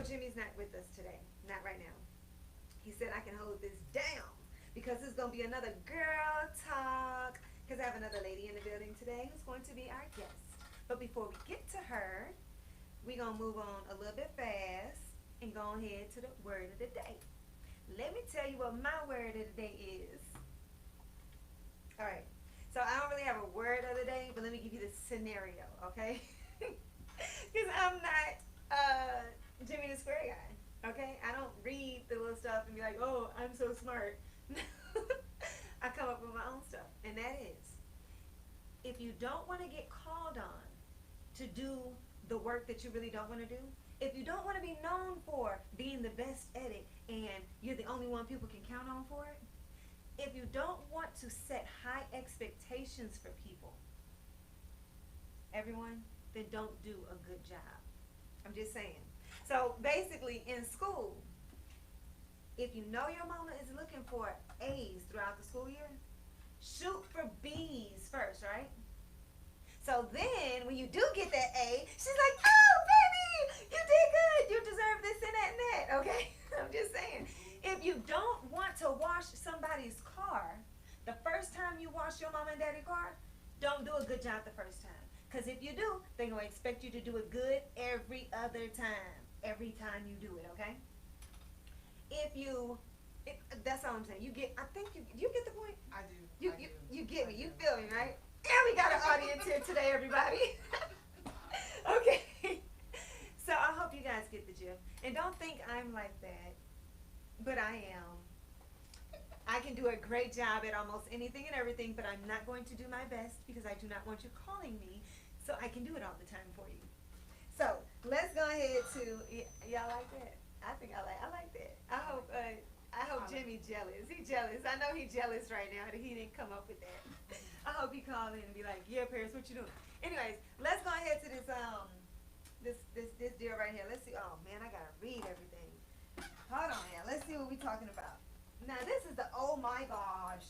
know Jimmy's not with us today. Not right now. He said I can hold this down because it's going to be another girl talk. Because I have another lady in the building today who's going to be our guest. But before we get to her, we're going to move on a little bit fast and go ahead to the word of the day. Let me tell you what my word of the day is. All right. So I don't really have a word of the day, but let me give you the scenario, okay? Because I'm not Jimmy the Square guy, okay? I don't read the little stuff and be like, oh, I'm so smart. I come up with my own stuff, and that is, if you don't want to get called on to do the work that you really don't want to do, if you don't want to be known for being the best at it and you're the only one people can count on for it, if you don't want to set high expectations for people, everyone, then don't do a good job. I'm just saying. So basically, in school, if you know your mama is looking for A's throughout the school year, shoot for B's first, right? So then, when you do get that A, she's like, oh, baby, you did good. You deserve this and that and that, okay? I'm just saying. If you don't want to wash somebody's car, the first time you wash your mama and daddy car, don't do a good job the first time. Because if you do, they're going to expect you to do it good every other time. Every time you do it, okay? That's all I'm saying. You get the point? I do. You get me. You feel me, right? And we got an audience here today, everybody. Okay. So I hope you guys get the gist. And don't think I'm like that, but I am. I can do a great job at almost anything and everything, but I'm not going to do my best because I do not want you calling me so I can do it all the time for you. So let's go ahead to, y'all like that? I think I like that. I hope Jimmy's jealous. He jealous. I know he's jealous right now that he didn't come up with that. I hope he called in and be like, yeah, Paris, what you doing? Anyways, let's go ahead to this deal right here. Let's see. Oh man, I gotta read everything. Hold on now. Let's see what we're talking about. Now this is the oh my gosh.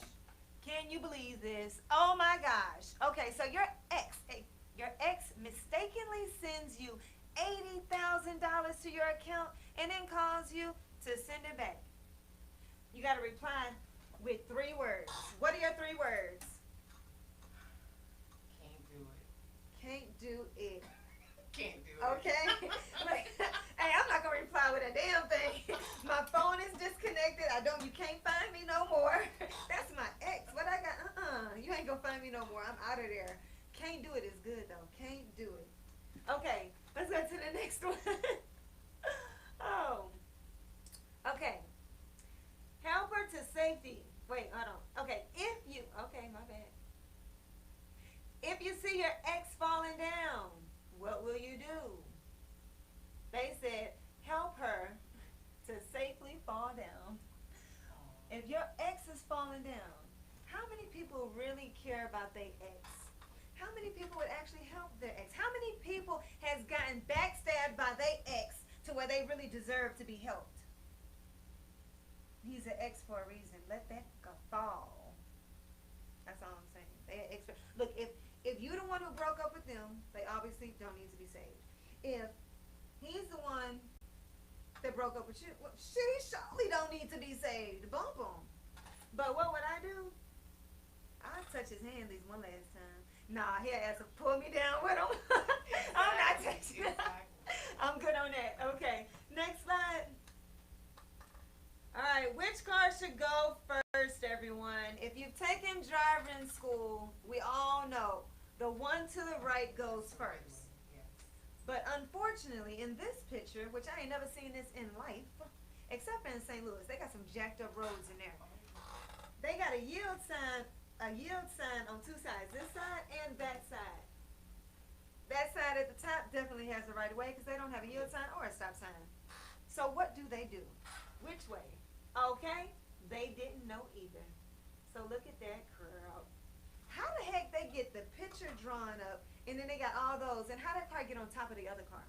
Can you believe this? Oh my gosh. Okay, so your ex mistakenly sends you $80,000 to your account and then calls you to send it back. You got to reply with 3 words. What are your 3 words? Can't do it. Can't do it. Can't do it. Okay? Like, hey, I'm not going to reply with a damn thing. My phone is disconnected. You can't find me no more. That's my ex. What I got? You ain't going to find me no more. I'm out of there. Can't do it is good, though. Can't do it. Okay, let's go to the next one. Oh. Okay. Helper to safety. Wait, hold on. Okay, my bad. If you see your ex falling down, what will you do? They said, help her to safely fall down. If your ex is falling down, how many people really care about their ex? How many people would actually help their ex? How many people has gotten backstabbed by their ex to where they really deserve to be helped? He's an ex for a reason. Let that go fall. That's all I'm saying. Look, if you're the one who broke up with them, they obviously don't need to be saved. If he's the one that broke up with you, well, shit, he surely don't need to be saved. Bump him. But what would I do? I'd touch his hand at least one last time. Nah, he has to pull me down with him. I'm not touching him. I'm good on that. Okay, next slide. All right, which car should go first, everyone? If you've taken driving school, we all know the one to the right goes first. But unfortunately, in this picture, which I ain't never seen this in life, except in St. Louis, they got some jacked up roads in there. They got a yield sign on 2 sides, this side and that side. That side at the top definitely has the right of way because they don't have a yield sign or a stop sign. So what do? Which way? Okay, they didn't know either. So look at that crowd. How the heck they get the picture drawn up and then they got all those, and how that car get on top of the other car?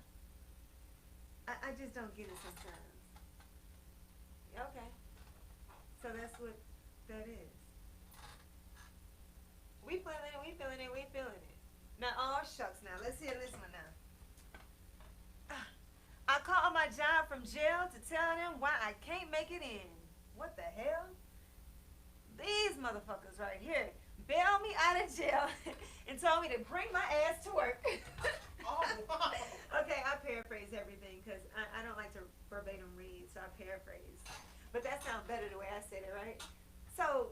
I just don't get it sometimes. Okay, so that's what that is. We feeling it. Now, oh shucks now, let's hear this one now. I called my job from jail to tell them why I can't make it in. What the hell? These motherfuckers right here bailed me out of jail and told me to bring my ass to work. Oh, wow. Okay, I paraphrase everything because I don't like to verbatim read, so I paraphrase. But that sounds better the way I said it, right? So,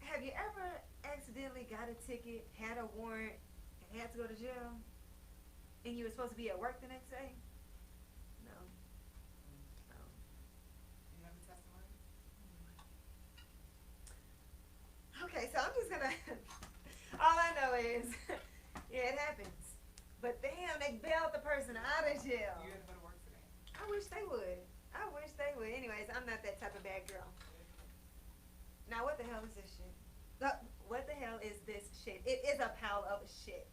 have you ever accidentally got a ticket, had a warrant, and had to go to jail? And you were supposed to be at work the next day? No. No. You have a testimony? Okay, so I'm just gonna. All I know is, yeah, it happens. But damn, they bailed the person out of jail. You had to go to work today. I wish they would. I wish they would. Anyways, I'm not that type of bad girl. Now, what the hell is this shit? What the hell is this shit? It is a pile of shit.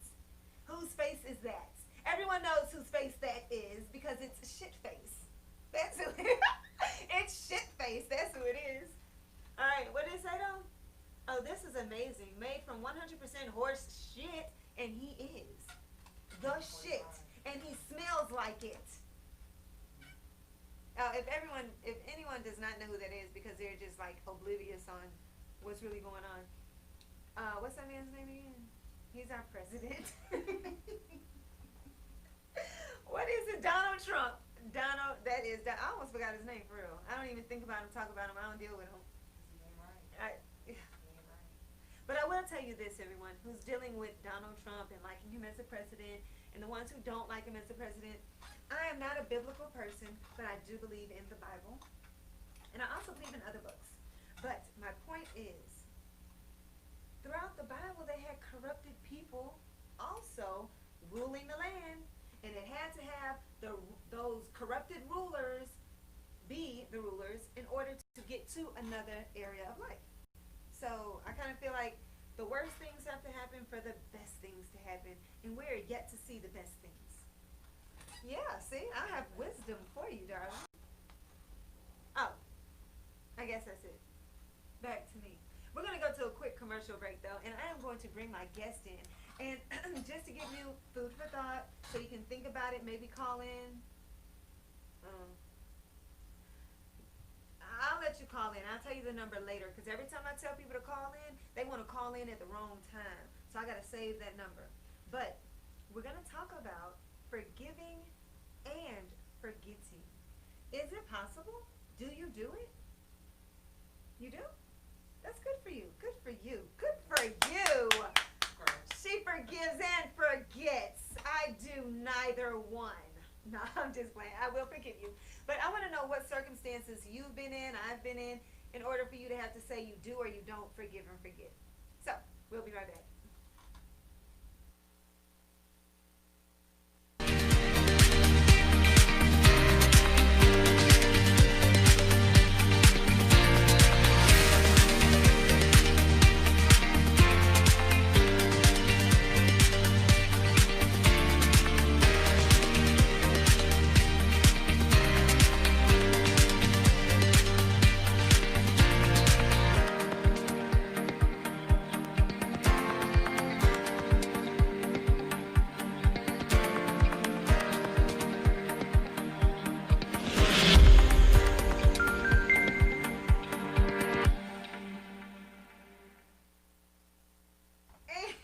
Whose face is that? Everyone knows whose face that is because it's shit face. That's who it is. It's shit face. That's who it is. All right, what did it say though? Oh, this is amazing. Made from 100% horse shit, and he is the shit, and he smells like it. If anyone does not know who that is because they're just like oblivious on what's really going on, what's that man's name again? He's our president. What is it? Donald Trump. I almost forgot his name for real. I don't even think about him, talk about him. I don't deal with him. You ain't right. You ain't right. But I will tell you this, everyone who's dealing with Donald Trump and liking him as a president, and the ones who don't like him as a president, I am not a biblical person, but I do believe in the Bible. And I also believe in other books. But my point is, throughout the Bible, they had corrupted people also ruling the land. And it had to have those corrupted rulers be the rulers in order to get to another area of life. So I kind of feel like the worst things have to happen for the best things to happen, and we're yet to see the best things. Yeah, see, I have wisdom for you, darling. Oh, I guess that's it. Back to me. We're going to go to a quick commercial break, though, and I am going to bring my guest in. And just to give you food for thought, so you can think about it, maybe call in. I'll let you call in. I'll tell you the number later, because every time I tell people to call in, they want to call in at the wrong time. So I got to save that number. But we're going to talk about forgiving and forgetting. Is it possible? Do you do it? You do? That's good for you. Good for you. Good for you. She forgives and forgets. I do neither one. No, I'm just playing. I will forgive you. But I want to know what circumstances you've been in, I've been in order for you to have to say you do or you don't forgive and forget. So, we'll be right back.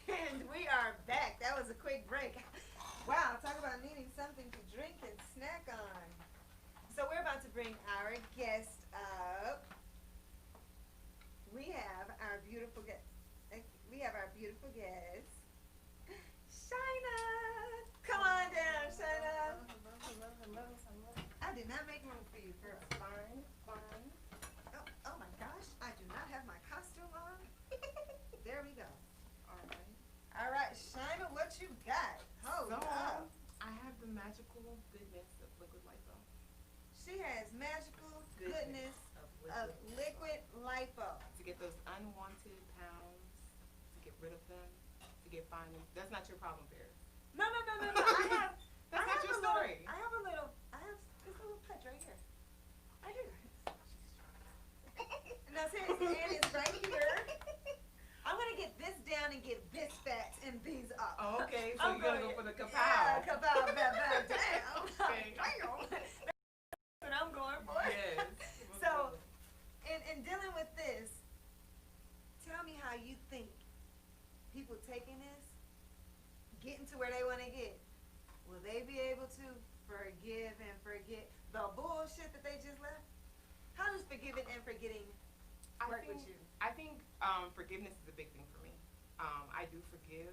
And we are back. That was a quick break. Wow, talk about needing something to drink and snack on. So we're about to bring our guest up. We have our beautiful guest. Shina. Come on down, Shina. I did not make room for you, girl. Fine. Oh my gosh, I do not have my costume on. There we go. All right, Shina, what you got? Hold up. I have the magical goodness of liquid lipo. She has magical goodness of liquid lipo. To get those unwanted pounds, to get rid of them, to get fine. That's not your problem, Bear. No. I have. That's not your story. I have this little patch right here. I do. No, seriously, and it's right here. I'm gonna get this down and get this fat and these up. Oh, okay. So you're gonna go for the kapow. Yeah, kapow, damn. Okay. Damn. That's what taking this, getting to where they want to get, will they be able to forgive and forget the bullshit that they just left? How does forgiving and forgetting work with you? I think forgiveness is a big thing for me. I do forgive.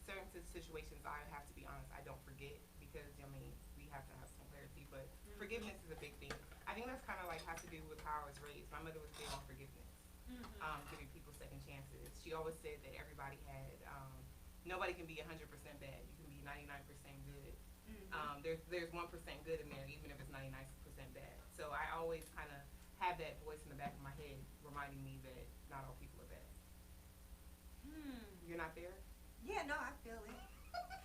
Certain situations, I have to be honest, I don't forget because I mean we have to have some clarity. But forgiveness is a big thing. I think that's kind of like has to do with how I was raised. My mother was big on forgiveness, giving people second chances. She always said that everybody had nobody can be 100% bad. You can be 99% good. There's 1% good in there, even if it's 99% bad. So I always kind of have that voice in the back of my head reminding me that not all people are bad. You're not there? Yeah, no, I feel it.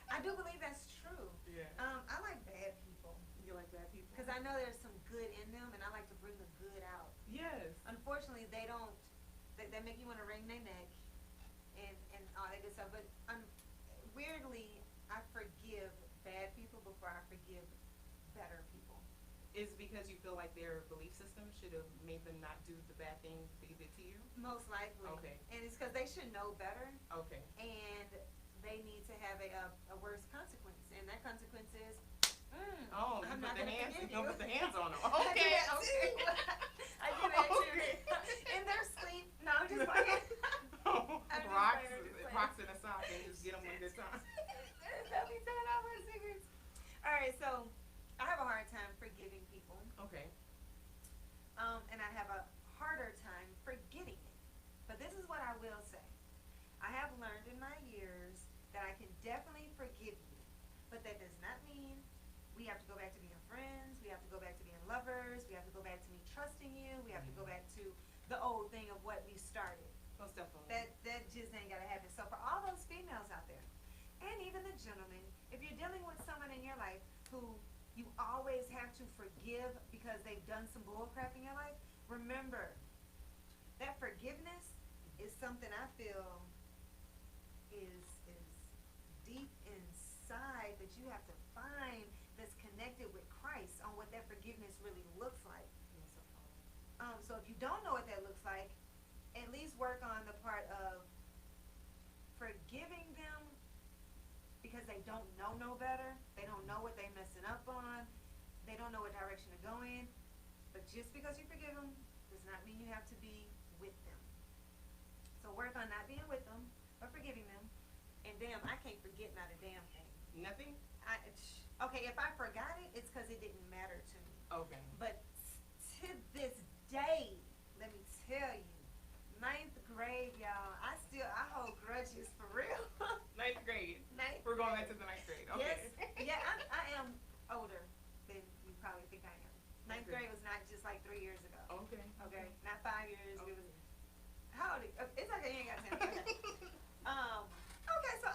I do believe that's true. Yeah. I like bad people You like bad people? because I know there's some good in them, and I like to bring the good out. Yes. Unfortunately, they don't. They make you want to wring their neck, and all that good stuff. But weirdly, I forgive bad people before I forgive better people. Is it because you feel like their belief system should have made them not do the bad things they did to you? Most likely. Okay. And it's because they should know better, Okay. and they need to have a worse consequence, and that consequence is. Oh, I'm you not put the gonna hands. forgive You you. put the hands on them. I do Okay. that Okay. too. I do that too. Okay. In their sleep. No, I'm just playing. I'm just Rocks, playing, I'm just playing. rocks in a sock and just get them one good time. They'll be telling all my secrets. All right, so I have a hard time forgiving people, Okay. and I have a harder time forgetting it. But this is what I will say: I have learned in my years that I can definitely forgive you, but that does not mean we have to go back to being friends. We have to go back to being lovers. We have to go back to me trusting you. We have to go back to the old thing of what we started. Most definitely. That just ain't gotta happen. So for all those females out there, and even the gentlemen, if you're dealing with someone in your life who you always have to forgive because they've done some bull crap in your life, remember that forgiveness is something I feel is deep inside that you have to find that's connected with Christ on what that forgiveness really looks like. So if you don't know what that looks like, at least work on the part of forgiving them because they don't know no better. They don't know what they're messing up on. They don't know what direction to go in. But just because you forgive them does not mean you have to be with them. So work on not being with them, but forgiving them. And damn, I can't forget not a damn thing. Nothing? Okay, if I forgot it, it's because it didn't matter to me. Okay. But to this day, let me tell you, 9th grade, y'all, I hold grudges for real. 9th grade. 9th We're going grade. back to the 9th grade. Okay. Yes, yeah, I am older than you probably think I am. 9th Okay. grade was not just like 3 years ago. Okay. Okay, not 5 years. Okay. It was. How old? It's okay, you ain't got to tell me. Okay, so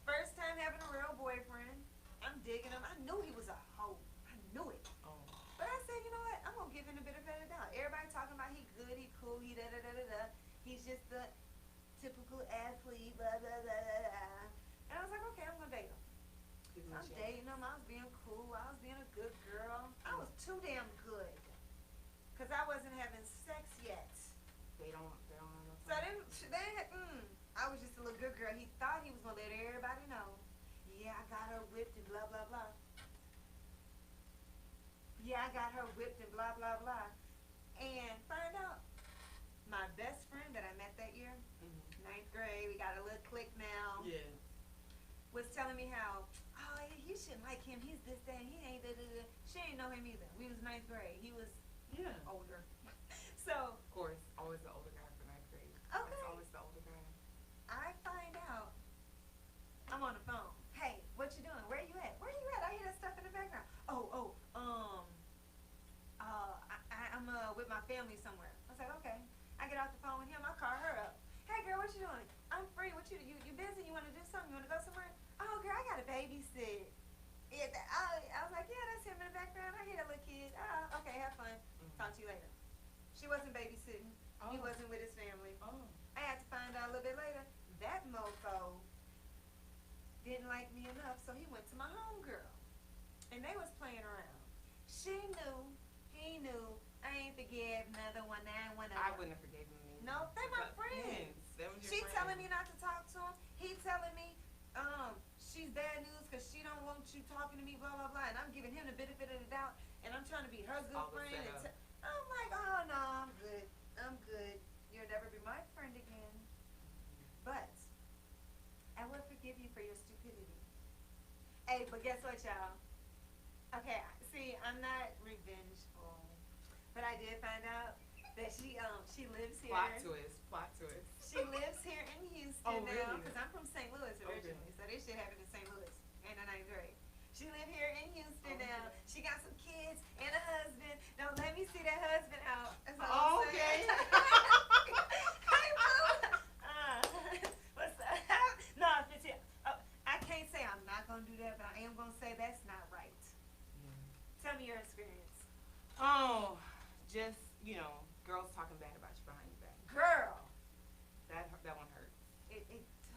first time having a real boyfriend. I'm digging him. I knew he was a hoe. I knew it. Oh. But I said, you know what? I'm gonna give him a bit of a doubt. Everybody talking about he good, he cool, he da da da da da. He's just the typical athlete, blah blah blah blah blah. And I was like, okay, I'm gonna date him. Give So him a I'm chance. dating him. I was being cool. I was being a good girl. I was too damn good, cause I wasn't having sex yet. They don't know. So I was just a little good girl. He thought he was gonna let everybody know. Yeah, I got her whipped and blah blah blah. Yeah, I got her whipped and blah blah blah. And find out, my best friend that I met that year, 9th grade, we got a little clique now, Yeah. was telling me how, oh, you shouldn't like him. He's this, that, he ain't da da da. She ain't know him either. We was 9th grade. He was Yeah. older. So Of course, always the older guy for 9th grade. Okay. It's always the older guy. I find out, I'm on the phone. Hey, what you doing? Where you at? Where you at? I hear that stuff in the background. I'm with my family somewhere. I said, okay. I get off the phone with him. I call her up. Hey, girl, what you doing? I'm free. What you busy? You want to do something? You want to go somewhere? Oh, girl, I got to babysit. Yeah, I was like, yeah, that's him in the background. I hear that little kid. Oh, okay, have fun. Talk to you later. She wasn't babysitting. He Oh. wasn't with his family. Oh. I had to find out a little bit later that mofo didn't like me enough, so he went to my homegirl. And they was playing around. She knew, he knew, I ain't forgive another one, I I wouldn't have forgiven me. No, they my But friends. That was your She friend. telling me not to talk to him. He telling me, she's bad news because she don't want you talking to me, blah blah blah, and I'm giving him the benefit of the doubt, and I'm trying to be her It's good all the friend, and setup. I'm like, oh no, I'm good, I'm good. You'll never be my friend again. But I will forgive you for your stupidity. Hey, but guess what, y'all? Okay, see, I'm not revengeful, but I did find out that she lives here. Plot twist. Plot twist. She lives here in Houston Oh, now, really? because I'm from St. Louis Okay. originally, so this shit happened in St. Louis in the ninth grade. She live here in Houston now. Okay. She got some kids and a husband. Don't let me see that husband out. That's all Oh, I'm saying. okay. Hey, boo. What's up? No, it's it. I can't say I'm not gonna do that, but I am gonna say that's not right. Tell me your experience, Oh, just girls talking bad about you behind your back. girl. That one hurts. It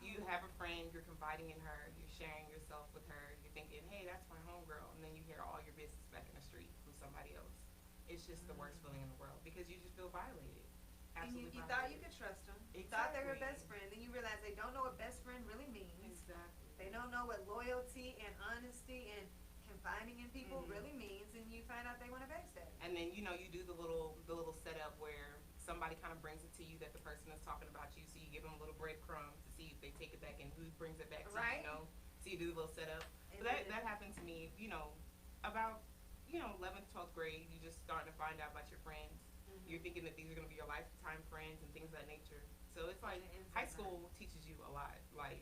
You have a friend, you're confiding in her, you're sharing yourself with her, you're thinking, hey, that's my homegirl, and then you hear all your business back in the street from somebody else. It's just the worst feeling in the world because you just feel violated. And you Absolutely thought you violated. could trust them. You thought they were Exactly. best friend. Then you realize they don't know what best friend really means. Exactly. They don't know what loyalty and honesty and confiding in people really means, and you find out they want to backstab. And then you do the little setup where somebody kind of brings it to you that the person is talking about you, so you give them a little breadcrumb to see if they take it back and who brings it back to Right. you. So you do the little setup. And But then- that happened to me. About 11th, 12th grade. You just starting to find out about your friends. You're thinking that these are going to be your lifetime friends and things of that nature. So it's like high school teaches you a lot, like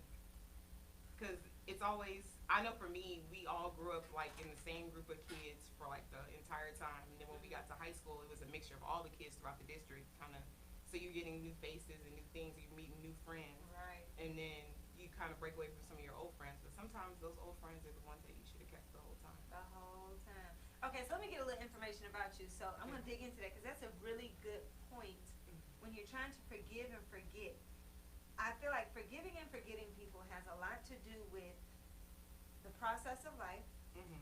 because it's always. I know for me, we all grew up like in the same group of kids for like the entire time, and then when we got to high school, it was a mixture of all the kids throughout the district, kind of. So you're getting new faces and new things. You're meeting new friends, Right. and then you kind of break away from some of your old friends. But sometimes those old friends are the ones that you should have kept the whole time. The whole time. Okay, so let me get a little information about you. So I'm gonna dig into that because that's a really good point. When you're trying to forgive and forget, I feel like forgiving and forgetting people has a lot to do with the process of life, Mm-hmm.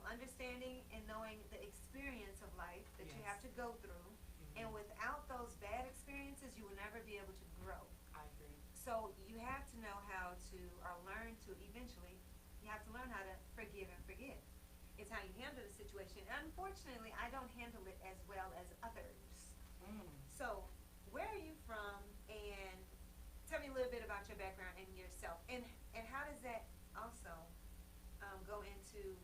understanding and knowing the experience of life that you Yes. have to go through. And without those bad experiences, you will never be able to grow. I agree. So you have to know how to, or learn to eventually, you have to learn how to forgive and forget. It's how you handle the situation. Unfortunately, I don't handle it as well as others. So, where are you from? And tell me a little bit about your background and yourself. And how does that also go into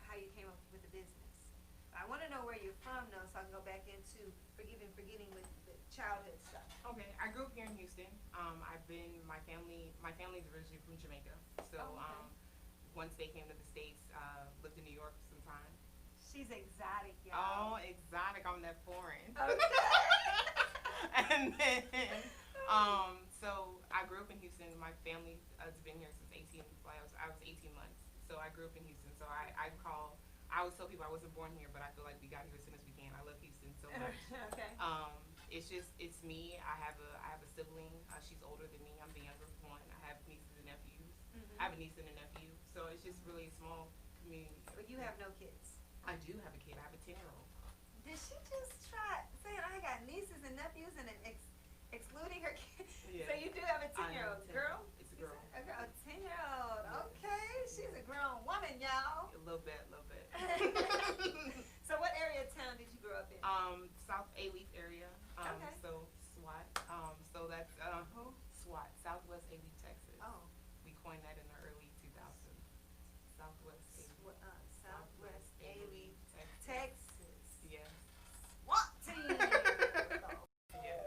how you came up with the business? I want to know where you're from, though, so I can go back into forgiving, forgetting with the childhood stuff. Okay, I grew up here in Houston. My family's originally from Jamaica. So, Oh, okay. once they came to the States, lived in New York for some time. She's exotic, Oh, y'all. exotic, I'm that foreign. Okay. And then, so I grew up in Houston. My family has been here since 18, I was 18 months. So I grew up in Houston. So I always tell people I wasn't born here, but I feel like we got here as soon as we can. I love Houston so much. Okay. It's me. I have a sibling. She's older than me. I'm the younger one. I have nieces and nephews. I have a niece and a nephew. So it's just really a small community. But you have no kids. I do have a kid. I have a 10-year-old. Did she just try saying I got nieces and nephews and excluding her kids? Yeah. So you do have a I have 10-year-old 10. girl? It's a girl. A 10-year-old. Yeah. Okay, she's a grown woman, y'all. A little bit, a little bit. So what area of town did you grow up in? South A-Leaf area. Okay. So SWAT. So that's Who? SWAT, Southwest A-Leaf, Texas. Oh, We coined that in the early 2000s. Southwest A-Leaf. Southwest A-Leaf, Texas. Texas. Yes. SWAT team. Yes.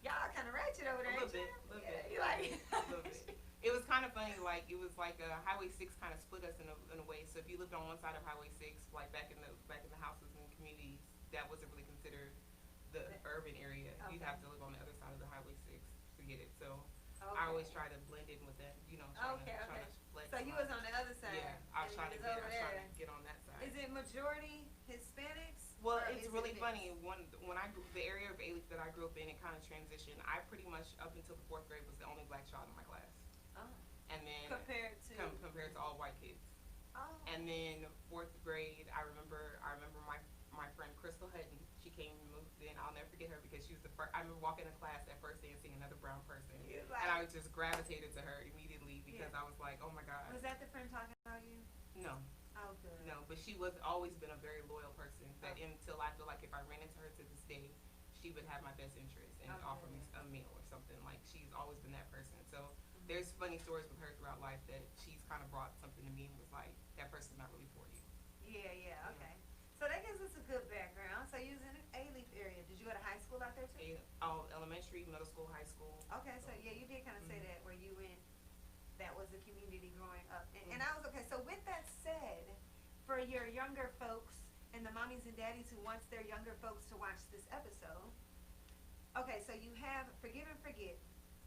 Y'all kind of ratchet over there. A little ain't bit, you? little Yeah, bit. you like A little bit. It was kind of funny, like it was like Highway 6 kind of split us in a way. So if you lived on one side of Highway 6, like back in the houses and communities, that wasn't really considered the urban area. You'd Okay. have to live on the other side of the Highway 6 to get it. So Okay. I always try to blend in with them, trying Okay, to okay. flex. So you my- was on the other side. Yeah, I was and trying he to was get, over I was trying there. to get on that side. Is it majority Hispanics? Well, or it's is really it funny. mixed? When I grew, the area of A-Leaf that I grew up in, it kind of transitioned. I pretty much up until the 4th grade was the only black child in my class, Oh. and then Compared to. compared to all white kids. Oh. And then 4th grade, I remember my friend Crystal Hutton. She came and moved in. I'll never forget her because she was the first. I remember walking in class that first day and seeing another brown person, and I just gravitated to her immediately because I was like, oh my god. Was that the friend talking about you? No. Oh, good. No, but she was always been a very loyal person. That until I feel like if I ran into her to this day, she would have my best interest and offer me a meal or something. Like she's always been that person. So there's funny stories with her throughout life that she's kind of brought something to me and was like, that person's not really for you. Yeah, okay. So that gives us a good background. So you was in an A-Leaf area. Did you go to high school out there too? Elementary, middle school, high school. Okay, so yeah, you did kind of say that where you went. That was the community growing up, and I was okay. So with that said, for your younger folks and the mommies and daddies who wants their younger folks to watch this episode, okay, so you have Forgive and Forget.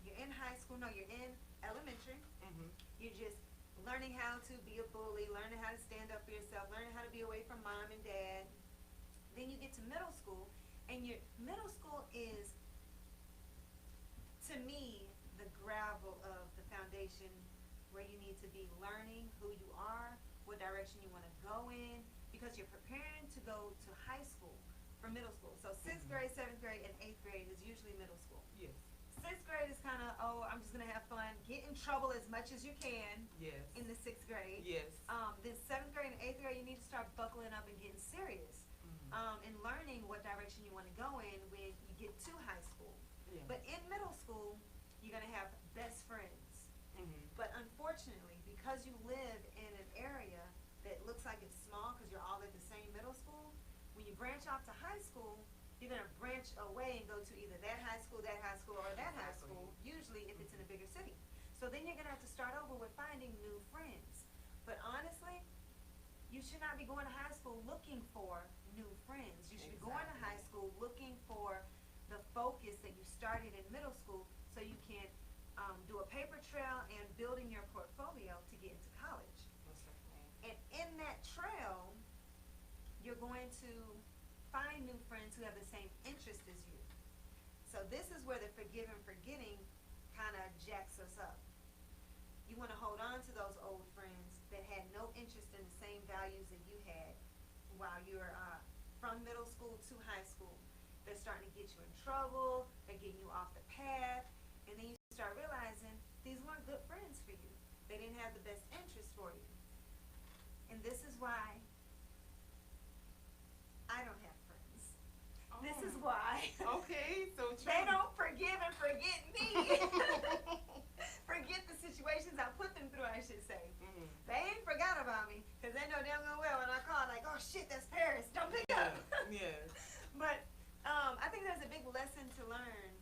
You're in high school. No, you're in elementary. You're just learning how to be a bully, learning how to stand up for yourself, learning how to be away from mom and dad. Then you get to middle school, and your middle school is, to me, the gravel of the foundation where you need to be learning who you are, what direction you want to go in, because you're preparing to go to high school for middle school. So 6th grade, 7th grade, and 8th grade is usually middle school. Yes. 6th grade is kind of, I'm just going to have fun, get in trouble as much as you can. Yes. In the 6th grade. Yes. Then 7th grade and 8th grade, you need to start buckling up and getting serious. And learning what direction you want to go in when you get to high school. Yeah. But in middle school, you're going to have best friends. But unfortunately, because you live in an area that looks like it's small because you're all at the same middle school, when you branch off to high school, you're going to branch away and go to either that high school, or that high school, usually if it's in a bigger city. So then you're going to have to start over with finding new friends. But honestly, you should not be going to high school looking for new friends. You should be going to high school looking for the focus that you started in middle school so you can do a paper trail and building your portfolio to get into college. And in that trail, you're going to find new friends who have the same interest as you. So this is where the forgive and forgetting kind of jacks us up. You want to hold on to those old friends that had no interest in the same values that you had while you're from middle school to high school. They're starting to get you in trouble, they're getting you off the path, and then you start realizing these weren't good friends for you. They didn't have the best interest for you. And this is why I don't have friends. Oh. This is why. Okay, so true. They don't forgive and forget me. Forget the situations I put them through, I should say. They ain't forgot about me, because they know damn well when I call, like, oh shit, that's Paris, don't pick up. Yeah. But I think there's a big lesson to learn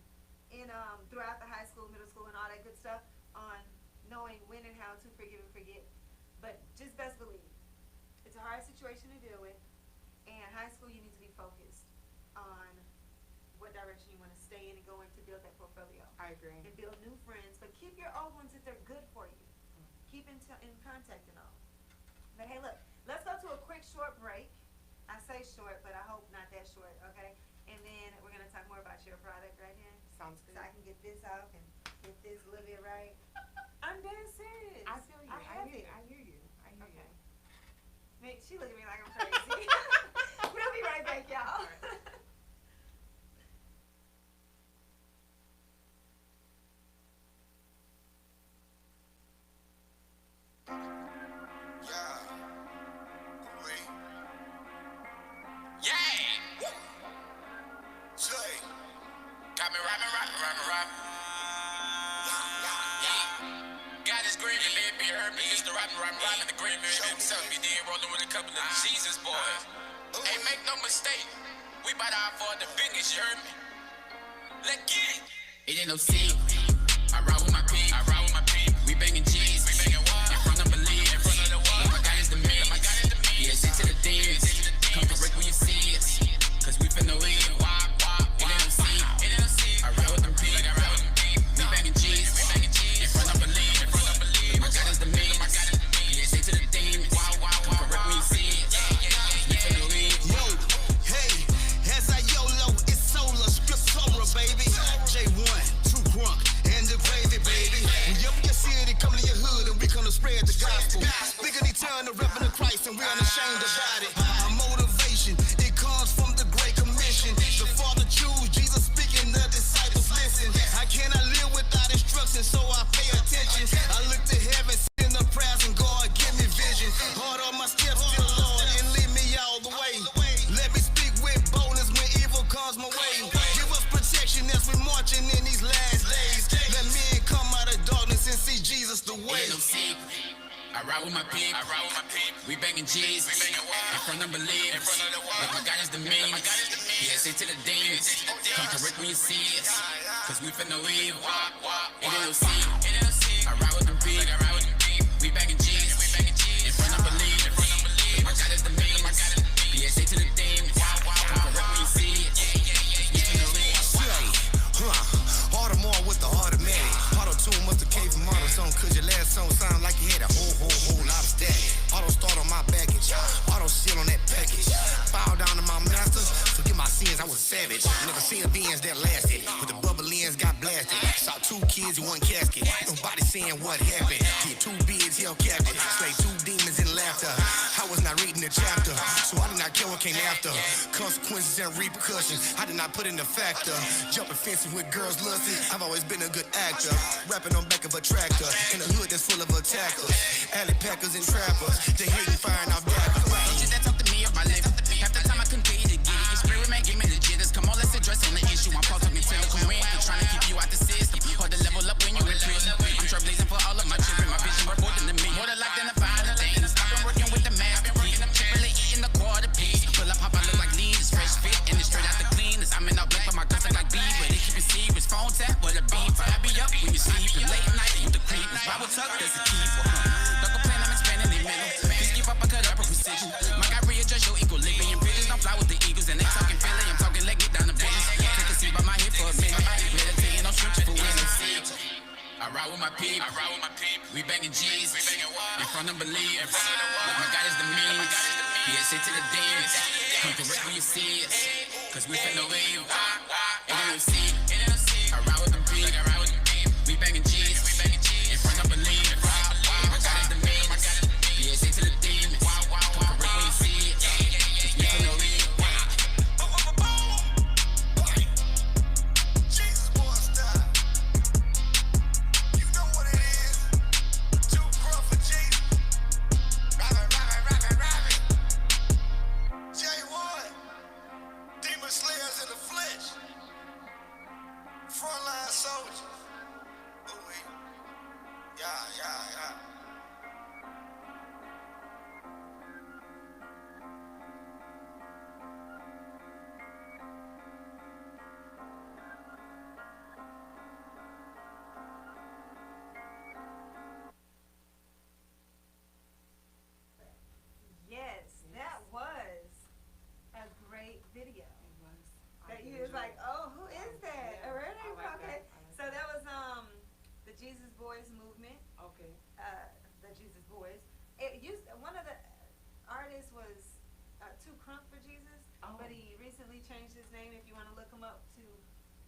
in throughout the high school, middle school, and all that good stuff on knowing when and how to forgive and forget. But just best believe, it's a hard situation to deal with, and high school you need to be focused on what direction you want to stay in and go in to build that portfolio. I agree. And build new friends, but keep your old ones if they're good for you. Keep in contact and all. But hey, look, let's go to a quick short break. I say short, but I hope not that short, okay? And then we're going to talk more about your product right here. Sounds good. So I can get this off and get this a little bit right. I'm dead serious. I feel you. I have it. I hear you. Okay. She look at me like I'm crazy. We'll be right back, y'all. All right. Rhyming the green man himself, he did rolling with a couple of Jesus boys. Hey, make no mistake, we bout to afford the biggest, you heard me? Let's get it. It ain't no secret. I ride with my people. We banging G's. In front of believe. Love my God is the man. Yeah, shit to the demons. Come correct when you see us. Cause we finna win. It ain't no secret. I ride with them people. We banging G's. In front of believe. Love my God is the man. Yeah, shit to the demons. Come correct when you see us. We finna win. Yo, hey, as I YOLO, it's solar, strip solar, baby. J1, True Crunk, and the gravy, baby. ride with my peep. We banging G's. In front of believe. Like my God is the means. Yeah, say to the demons. Come correct when you see us. Cause we finna leave. It ain't no scene. I ride with the peep. We banging G's. In front of believe. Like my God is the means. Yeah, say to the demons. Come correct when you see us. Cause we finna leave. Baltimore with the automatic. Auto tune must have came from AutoZone. Cause your last song sound like you had a whole lot of static. Auto start on my baggage. Auto seal on that package. Bow down to my masters. Forgive my sins, I was savage. Never seen a Benz that lasted. But the bubble ends got blasted. Saw 2 kids in 1 casket. Nobody saying what happened. Did 2 bids held captive. Slayed 2 demons in laughter. I was not reading the chapter. So I did not care what came after. Consequences and repercussions. I did not put in the factor. Jumping fences with girls lusting. I've always been a good actor. Rapping on back of a tractor. In a hood that's full of attackers. Alley packers and trappers. They hating firing off gappers. Don't you dare talk to me of my life. Half the time I continue to get it. Your spirit man give me the jitters. Come on, let's address on the issue. I'm Paul talking to the Korean. Trying to keep you out the system. Hard to level up when you in prison. I'm trailblazing for all of my children. My vision more important than me. More than life than the finer things. I've been working with the masterpiece. Chipotle eating the quarter piece. Pull up, hop, I look like leaders. Fresh fit and it's straight out the cleaners. I'm in all black, but my guns look like B. But they keep it secrets. Phone tap with a beef. I be up when you sleep. Late night with the creepers. Bible tuck, there's a keeper. Don't complain, I'm expanding the middle. Please keep up, I cut up with precision. My guy readjust your equilibrium. Bitches don't fly with the eagles and they talking Philly. I'm talking leg it down the business. Take a seat by my hip for a minute. Meditating on scripture for winning. I ride with my peep. We banging G's. In front of believe. Like my God is the means. Yeah, say to the demons. Come correct when you see us. Cause we finna leave. It ain't no scene. I ride with the peep. We banging G's. In front of believe. Like my God is the means. Yeah, say to the demons. Come correct when you see us. Cause we finna leave. Jesus boy style. You know what it is. Too gruff for Jesus. Robin. J1. Demon slayers in the flesh. Frontline soldiers. Ooh-wee. Yeah. Yes, that was a great video. That you was like, oh, who is that? Yeah, Already? I like Okay. that. I like So that was the Jesus Boys movement. Okay. The Jesus Boys. It used one of the artists was Too Crunk for Jesus, Oh. but he recently changed his name. If you want to look him up, to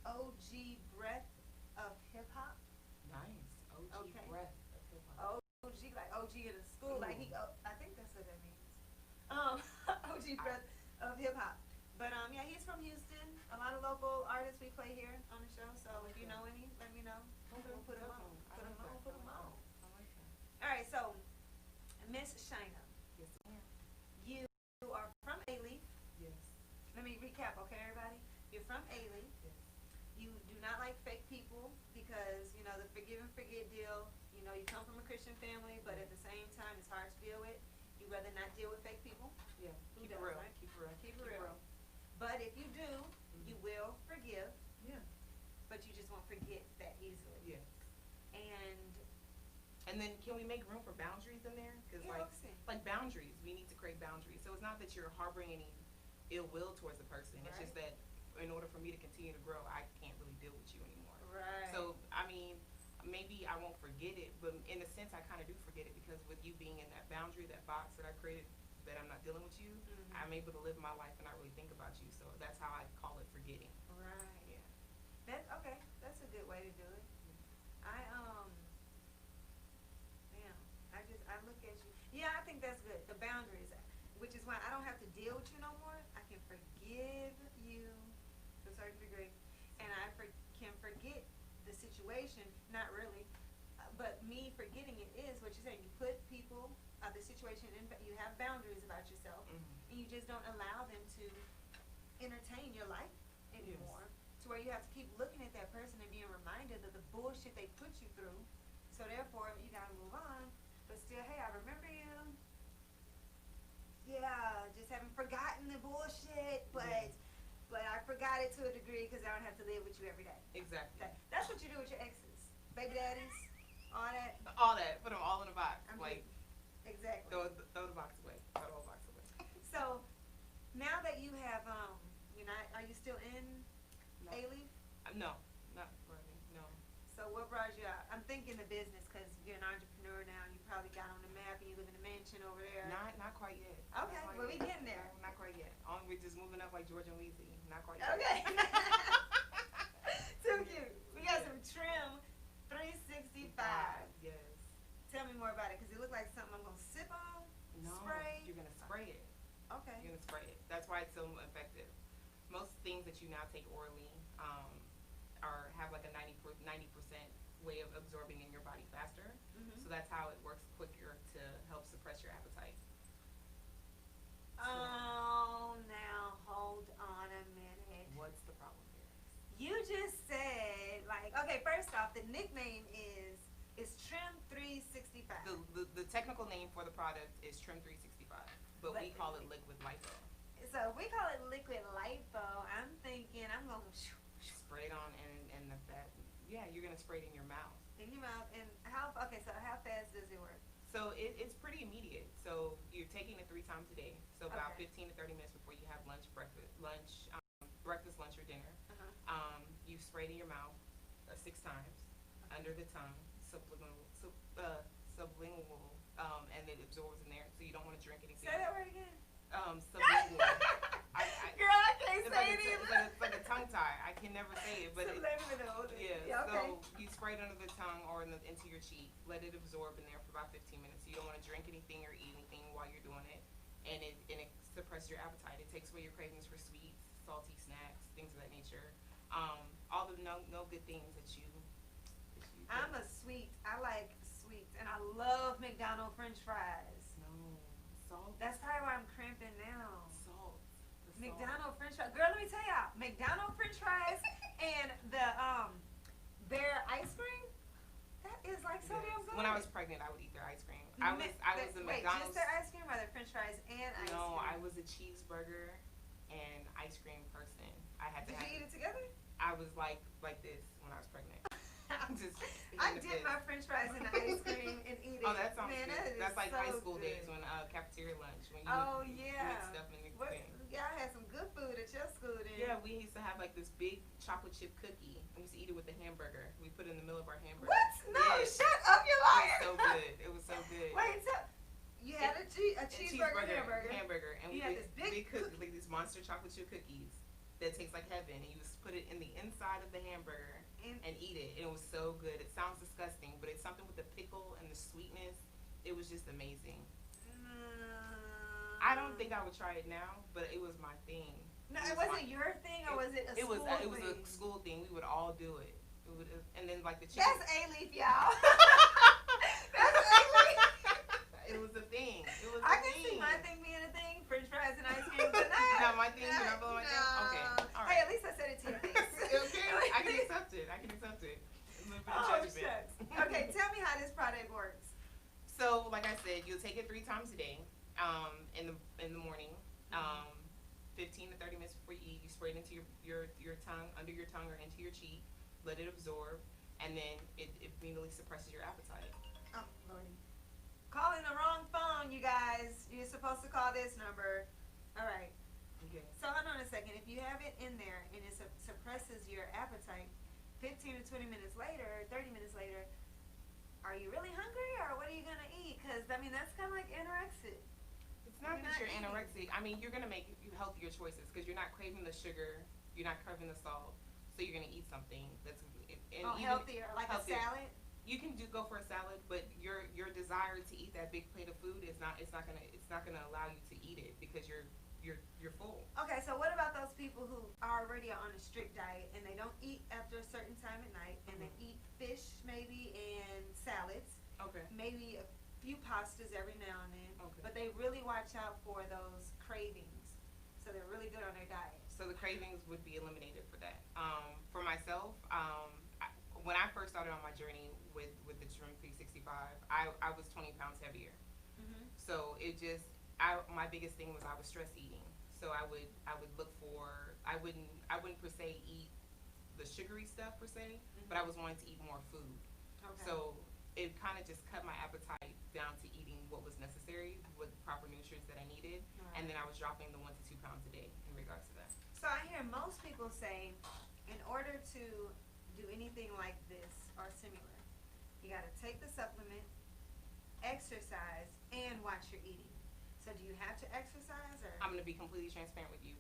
OG Breath of Hip Hop. Nice. OG Okay. breath of hip hop. OG like OG in the school, like he. I think that's what that means. OG Breath of Hip Hop. But yeah, he's from Houston. A lot of local artists we play here on the show. So if you know any, let me know. We'll put them on. Put them on. Put them on. I like that. All right, so Miss Shina, Yes, ma'am. you are from A-Leaf. Yes. Let me recap, okay, everybody? You're from A-Leaf. Yes. You do not like fake people because, you know, the forgive and forget deal, you know, you come from a Christian family, but at the same time, it's hard to deal with. You'd rather not deal with fake people. Yeah. Who Keep it does, real. right? Keep it real. Keep it real. But if you do, you will forgive, Yeah. but you just won't forget that easily. Yeah. And And then can we make room for boundaries in there? Because Yeah, like, okay. like boundaries, we need to create boundaries. So it's not that you're harboring any ill will towards the person. It's just that in order for me to continue to grow, I can't really deal with you anymore. Right. So I mean, maybe I won't forget it, but in a sense, I kind of do forget it because with you being in that boundary, that box that I created, that I'm not dealing with you, I'm able to live my life and not really think about you. So that's how I call it forgetting. Right. Yeah. That okay. That's a good way to do it. I look at you. Yeah, I think that's good. The boundaries, which is why I don't have to deal with you no more. I can forgive you to a certain degree, and I can forget the situation. Not really, but me forgetting it is what you're saying. You put people, the situation in. You have boundaries about yourself, and you just don't allow them to entertain your life anymore. To where you have to keep looking at that person and being reminded of the bullshit they put you through. So therefore, you gotta move on, but still, hey, I remember you. Yeah, just haven't forgotten the bullshit, but I forgot it to a degree because I don't have to live with you every day. Exactly. That's what you do with your exes, baby daddies, all that. All that. Put them all in a box. Exactly. Throw the box away. Throw the whole box away. So now that you have, you're not, are you still in No. A-Leaf? No, not really. No. So what brought you out? I'm thinking the business because you're an entrepreneur now. And you probably got on the map and you live in a mansion over there. Not quite yet. Okay, Not quite well, we yet. getting there. No, not quite yet. We're just moving up like George and Weezy. Not quite yet. Okay. Too cute. We got some trim 365. Yes. Tell me more about it because it looked like something I'm going to sip on, No, spray. you're gonna spray it. Okay. You're gonna spray it. That's why it's so effective. Most things that you now take orally have like a 90% way of absorbing in your body faster. Mhm. So that's how it works quicker to help suppress your appetite. Oh, now hold on a minute. What's the problem here? You just said, like, okay, first off, the nickname is Trim 365. The technical name for the product is Trim 365, but we call it liquid lipo. So we call it liquid lipo. I'm thinking I'm going to Spray it on and that. Yeah, you're gonna spray it in your mouth. in your mouth. And how fast does it work? So it's pretty immediate. So you're taking it 3 times a day. So about Okay. 15 to 30 minutes before you have breakfast, lunch, or dinner. Uh-huh. You spray it in your mouth 6 times, under the tongue, sublingual, and it absorbs in there. So you don't want to drink anything. Say that word again. Sublingual. Girl, I can't It's say like it either. it's like a tongue tie. I can never say it, but Subliminal. yeah. Okay. So you spray it under the tongue or into your cheek. Let it absorb in there for about 15 minutes. So you don't want to drink anything or eat anything while you're doing it, and it suppresses your appetite. It takes away your cravings for sweets, salty snacks, things of that nature. All the no good things that you. I'm a sweet. I like sweets, and I love McDonald's French fries. No salt. That's probably why I'm cramping now. Salt. McDonald's French fries. Girl, let me tell y'all, McDonald's French fries and the their ice cream. That is like so damn good. When I was pregnant, I would eat their ice cream. I was a Wait, McDonald's. just their ice cream or their French fries and ice cream? No, I was a cheeseburger and ice cream person. I had to. Did you eat it together? I was like this when I was pregnant. Just I dip my French fries in the ice cream and eat it. Oh, that sounds Man, good. That That's like so high school good. days when cafeteria lunch when you yeah. mix stuff in the What, thing. y'all had some good food at your school then. Yeah, we used to have like this big chocolate chip cookie. We used to eat it with a hamburger. We put it in the middle of our hamburger. What? No, Yeah. shut up, you It liar. was so good. It was so good. Wait, so you had a cheeseburger hamburger. And You we had did this big cookies, like these monster chocolate chip cookies that tastes like heaven, and you just put it in the inside of the hamburger and eat it. And it was so good. It sounds disgusting, but it's something with the pickle and the sweetness. It was just amazing. I don't think I would try it now, but it was my thing. No, it wasn't your thing, or was it a school thing? It was a school thing. We would all do it. And then like the chicken. That's A-Leaf, y'all. That's A-Leaf. It was a thing. It was. I can see my thing being a thing, French fries and ice cream, but not. No, my thing. You're not my thing. Okay. All right. Hey, at least I said it to your face. Okay. I can accept it. A little bit of Oh, judgment. shucks. Okay, tell me how this product works. So, like I said, you'll take it 3 times a day. In the morning. 15 to 30 minutes before you eat, you spray it into your tongue, under your tongue or into your cheek. Let it absorb, and then it immediately suppresses your appetite. Oh, Lordy. Calling the wrong phone, you guys. You're supposed to call this number. All right. Okay. So hold on a second. If you have it in there and it suppresses your appetite, 15 to 20 minutes later, 30 minutes later, are you really hungry or what are you going to eat? Because, I mean, that's kind of like anorexic. It's not that you're eating. anorexic. I mean, you're going to make healthier choices because you're not craving the sugar, you're not craving the salt, so you're going to eat something that's Healthier, like healthier. a salad? You can go for a salad, but your desire to eat that big plate of food is not gonna allow you to eat it because you're full. Okay, so what about those people who are already on a strict diet and they don't eat after a certain time at night and they eat fish maybe and salads, Okay. maybe a few pastas every now and then, Okay. but they really watch out for those cravings, so they're really good on their diet. So the cravings would be eliminated for that. For myself, when I first started on my journey with the Trim 365, I was 20 pounds heavier. So it just, my biggest thing was I was stress eating. So I would look for, I wouldn't per se eat the sugary stuff per se, but I was wanting to eat more food. Okay. So it kind of just cut my appetite down to eating what was necessary with proper nutrients that I needed, and then I was dropping the 1 to 2 pounds a day in regards to that. So I hear most people say, in order to do anything like this or similar, you got to take the supplement, exercise, and watch your eating. So do you have to exercise, or? I'm going to be completely transparent with you.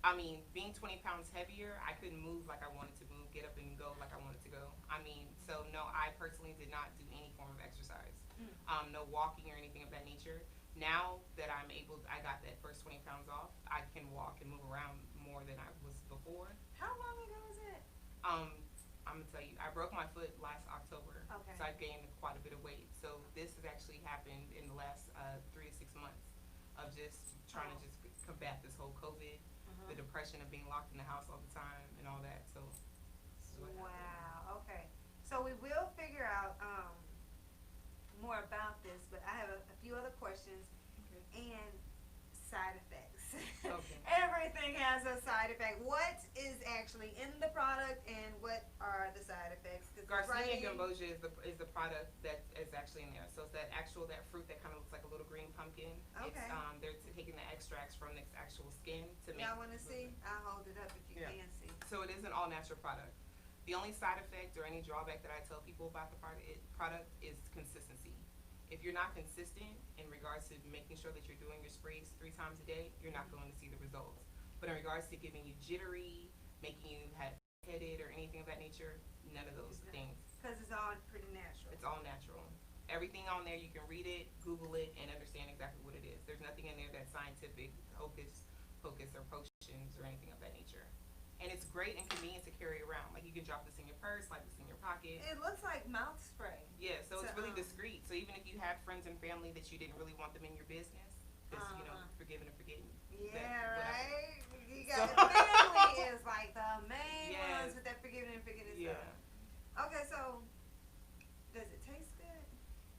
I mean, being 20 pounds heavier, I couldn't move like I wanted to move, get up and go like I wanted to go. I mean, so no, I personally did not do any form of exercise. No walking or anything of that nature. Now that I got that first 20 pounds off, I can walk and move around more than I was before. How long ago was it? I'm gonna tell you, I broke my foot last October. Okay. So I gained quite a bit of weight. So this has actually happened in the last 3 to 6 months of just trying to just combat this whole COVID, the depression of being locked in the house all the time and all that. So this is what happened. Wow. Okay. So we will figure out more about this, but I have a few other questions and side effects. Okay. Everything has a side effect. What is actually in the product, and what are the side effects? Garcinia gambosia is the product that is actually in there. So it's that fruit that kind of looks like a little green pumpkin. Okay. It's they're taking the extracts from the actual skin to make. Y'all want to see? I'll hold it up if you can see. So it is an all natural product. The only side effect or any drawback that I tell people about the product is consistency. If you're not consistent in regards to making sure that you're doing your sprays 3 times a day, you're not going to see the results. But in regards to giving you jittery, making you headed or anything of that nature, none of those things. Because it's all pretty natural. It's all natural. Everything on there, you can read it, Google it, and understand exactly what it is. There's nothing in there that's scientific, hocus pocus, or potions or anything of that nature. And it's great and convenient to carry around. Like, you can drop this in your purse, like this in your pocket. It looks like mouth spray. Yeah, so it's really discreet. So even if you had friends and family that you didn't really want them in your business, just, forgiving and forgetting. Yeah, right? You got family is like the main ones with that forgiving and forgetting stuff. Okay, so does it taste good?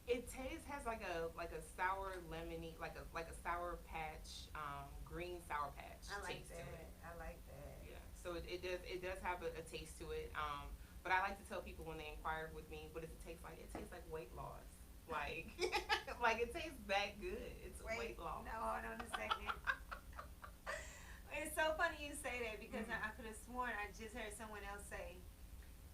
It has like a sour lemony, like a sour patch, green sour patch I like taste that. to it. I like that. Yeah. So it does have a taste to it. But I like to tell people when they inquire with me, what does it taste like? It tastes like weight loss. Like like it tastes that good. It's weight loss. No, hold on a second. It's so funny you say that, because I could have sworn I just heard someone else say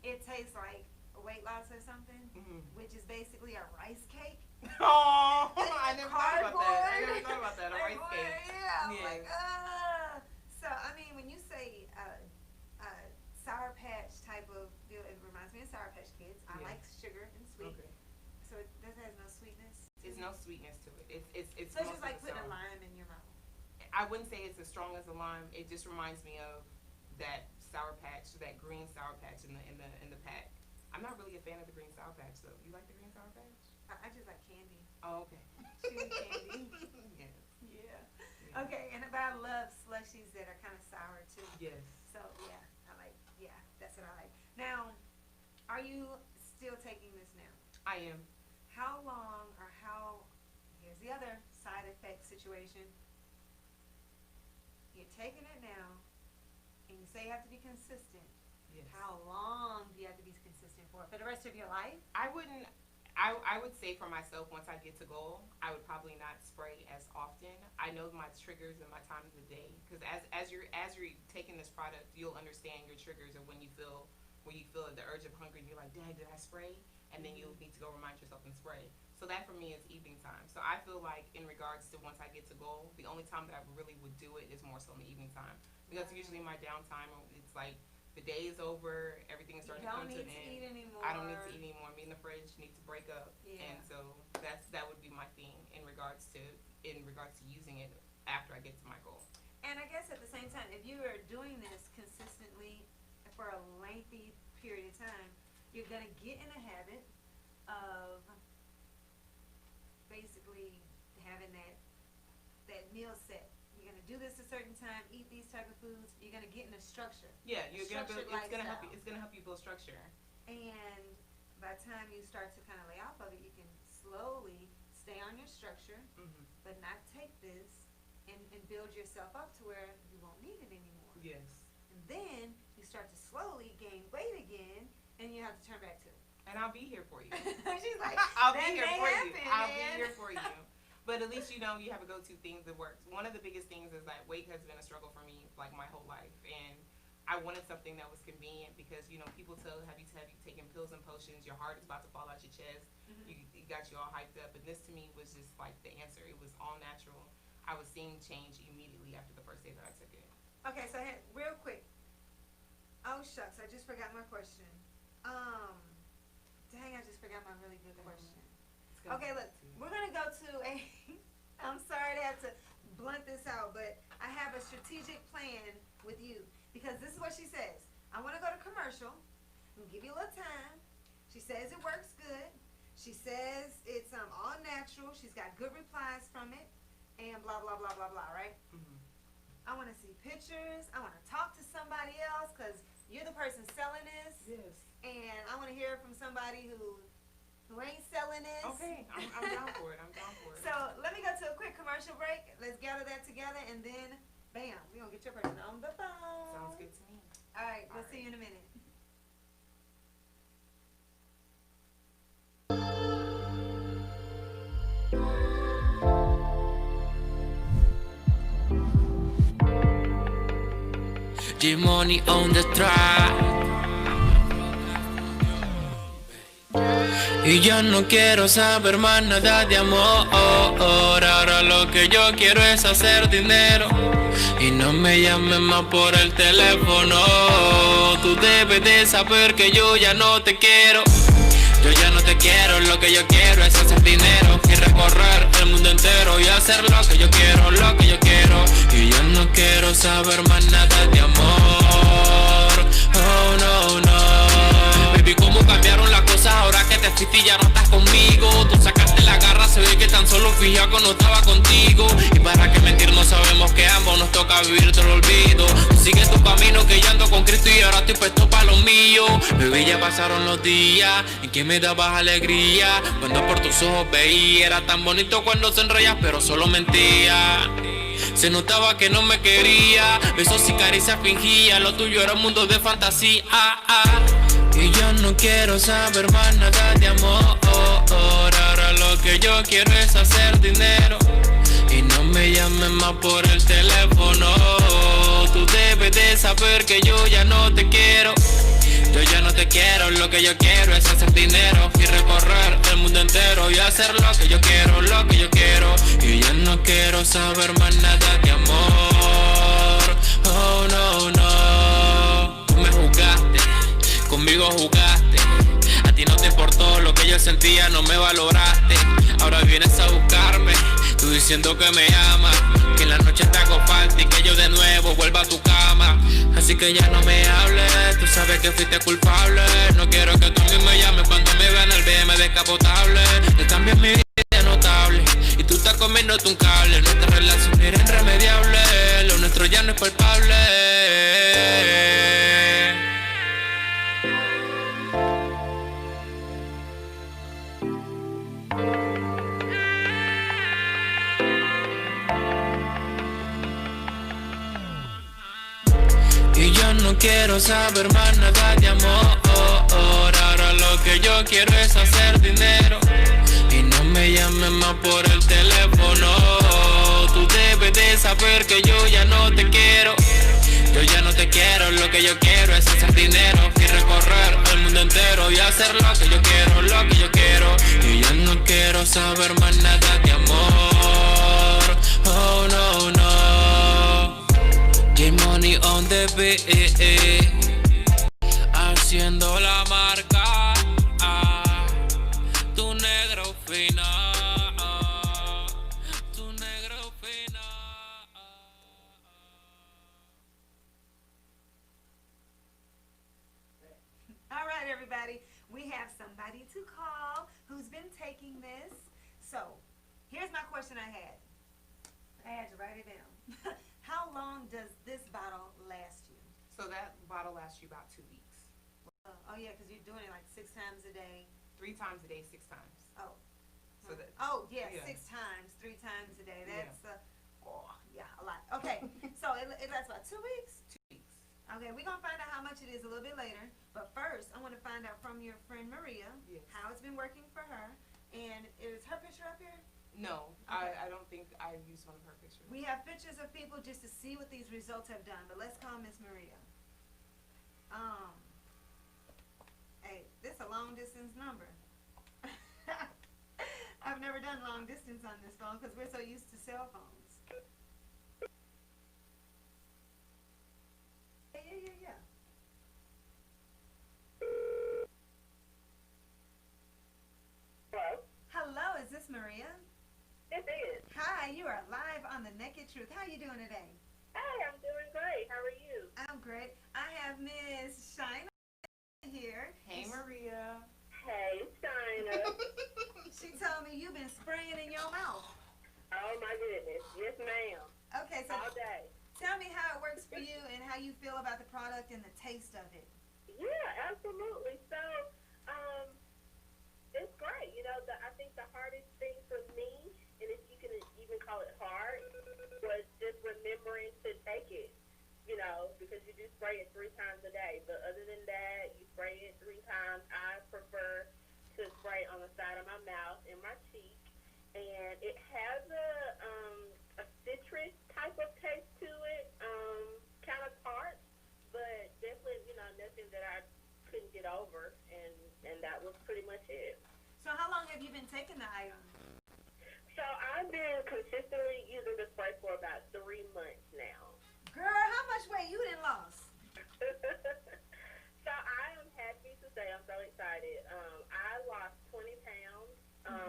it tastes like weight loss or something, which is basically a rice cake. Oh, I never thought about that. A rice cake. Yeah. Like, so I mean, when you say Sour Patch type of deal, it reminds me of Sour Patch Kids. I like sugar and sweet. Okay. So it has no sweetness. There's no sweetness to it. It's so it's just like putting a lime in your mouth. I wouldn't say it's as strong as a lime. It just reminds me of that Sour Patch, that green Sour Patch in the pack. I'm not really a fan of the green Sour Patch though. You like the green Sour Patch? I just like candy. Oh, okay. Chewing candy. Yes. Yeah. Okay, but I love slushies that are kind of sour too. Yes. So that's what I like. Now, are you still taking this now? I am. How long, or here's the other side effect situation. You're taking it now, and you say you have to be consistent. Yes. How long do you have to be consistent for? For the rest of your life? I would say for myself, once I get to goal, I would probably not spray as often. I know my triggers and my times of the day, because as you're taking this product, you'll understand your triggers, and when you feel the urge of hunger and you're like, dang, did I spray? And then you'll need to go remind yourself and spray. So that for me is evening time. So I feel like in regards to once I get to goal, the only time that I really would do it is more so in the evening time, because usually my downtime, it's like the day is over, everything is starting to come to an end. You don't need to eat anymore. I don't need to eat anymore. Me and the fridge need to break up. Yeah. And so that would be my thing in regards to using it after I get to my goal. And I guess at the same time, if you are doing this consistently for a lengthy period of time, you're gonna get in a habit of basically having that meal set. You're gonna do this a certain time, eat these type of foods. You're gonna get in a structure. Yeah, it's gonna help you. Structured It's gonna help you build structure. And by the time you start to kind of lay off of it, you can slowly stay on your structure, but not take this and build yourself up to where you won't need it anymore. Yes. And then you start to slowly gain weight again, and you have to turn back to it. And I'll be here for you. She's like, I'll that be here may for you. happen, I'll man. be here for you. But at least you know you have a go-to thing that works. One of the biggest things is that weight has been a struggle for me like my whole life, and I wanted something that was convenient because people tell have you taking pills and potions, your heart is about to fall out your chest. It got you all hyped up, and this to me was just like the answer. It was all natural. I was seeing change immediately after the first day that I took it. Okay, so real quick. Oh shucks, I just forgot my question. Dang, I just forgot my really good question. Okay, look, we're gonna go to a. I'm sorry to have to blunt this out, but I have a strategic plan with you because this is what she says. I want to go to commercial. I'm gonna give you a little time. She says it works good. She says it's all natural. She's got good replies from it, and blah blah blah blah blah. Right? I want to see pictures. I want to talk to somebody else because you're the person selling this. Yes. And I want to hear from somebody who ain't selling this. Okay, I'm down for it. I'm down for it. So let me go to a quick commercial break. Let's gather that together, and then, bam, we're going to get your person on the phone. Sounds good to me. All right, we'll see you in a minute. G-Money on the track. Y yo no quiero saber más nada de amor. Ahora lo que yo quiero es hacer dinero. Y no me llames más por el teléfono. Tú debes de saber que yo ya no te quiero. Yo ya no te quiero, lo que yo quiero es hacer dinero y recorrer el mundo entero y hacer lo que yo quiero, lo que yo quiero. Y yo no quiero saber más nada de amor. Oh no, no. Baby, ¿cómo cambiaron las cosas ahora que te fuiste y ya no estás conmigo? Tú sacaste la garra, se ve que tan solo fijado cuando estaba contigo. Y para qué mentir, no sabemos que a ambos nos toca vivir del olvido. Tú sigues tu camino que yo ando con Cristo y ahora estoy puesto para lo mío. Bebé, ya pasaron los días en que me dabas alegría. Cuando por tus ojos veía, era tan bonito cuando sonreías, pero solo mentía. Se notaba que no me quería, besos y caricias fingía. Lo tuyo era un mundo de fantasía. Y yo no quiero saber más nada de amor. Ahora lo que yo quiero es hacer dinero. Y no me llames más por el teléfono. Tú debes de saber que yo ya no te quiero. Yo ya no te quiero, lo que yo quiero es hacer dinero y recorrer el mundo entero y hacer lo que yo quiero, lo que yo quiero. Y yo no quiero saber más nada de amor. Oh no, no. Tú me jugaste, conmigo jugaste. A ti no te importó lo que yo sentía, no me valoraste. Ahora vienes a buscarme, tú diciendo que me amas, que en la noche te hago falta y que yo de nuevo vuelva a tu cama. Así que ya no me hables, tú sabes que fuiste culpable. No quiero que tú a mí me llames cuando me vean el BM descapotable. Te cambias mi vida notable y tú estás comiéndote un cable. Nuestra relación era irremediable, lo nuestro ya no es palpable. Y yo no quiero saber más nada de amor. Ahora lo que yo quiero es hacer dinero. Y no me llames más por el teléfono. Tú debes de saber que yo ya no te quiero. Yo ya no te quiero, lo que yo quiero es hacer dinero y recorrer el mundo entero y hacer lo que yo quiero, lo que yo quiero. Y yo no quiero saber más nada de amor. Oh no, no. G-Money on the beat, haciendo la marca, tu negro fina, tu negro fina. All right, everybody. We have somebody to call who's been taking this. So, here's my question I had. I had to write it down. How long does this bottle last you? So that bottle lasts you about 2 weeks. Oh yeah, because you're doing it like 6 times a day. 3 times a day, 6 times. Oh. So that. Oh yeah, Yeah. 6 times, 3 times a day. Yeah. That's a lot. Okay, so it lasts about 2 weeks. 2 weeks. Okay, we're gonna find out how much it is a little bit later. But first, I want to find out from your friend Maria Yes. how it's been working for her. And is her picture up here? No, Okay. I don't think I used one of her pictures. We have pictures of people just to see what these results have done. But let's call Miss Maria. Hey, this a long distance number. I've never done long distance on this phone because we're so used to cell phones. Yeah. Hello? Hello, is this Maria? It is. Hi, you are live on The Naked Truth. How you doing today? Hey, I'm doing great. How are you? I'm great. I have Miss Shina here. Hey, Maria. Hey, China. She told me you've been spraying in your mouth. Oh, my goodness. Yes, ma'am. Okay, so All day. tell me how it works for you and how you feel about the product and the taste of it. Yeah, absolutely. So, it's great. You know, I think the hardest thing for me, and if you can even call it hard, was just remembering to take it. You know, because you do spray it 3 times a day. But other than that, you spray it 3 times. I prefer to spray on the side of my mouth and my cheek. And it has a citrus type of taste to it, kind of tart, but definitely, you know, nothing that I couldn't get over. And that was pretty much it. So how long have you been taking the item? So I've been consistently using the spray for about 3 months now. Girl, how much weight you done lost? So I am happy to say I'm so excited. I lost 20 pounds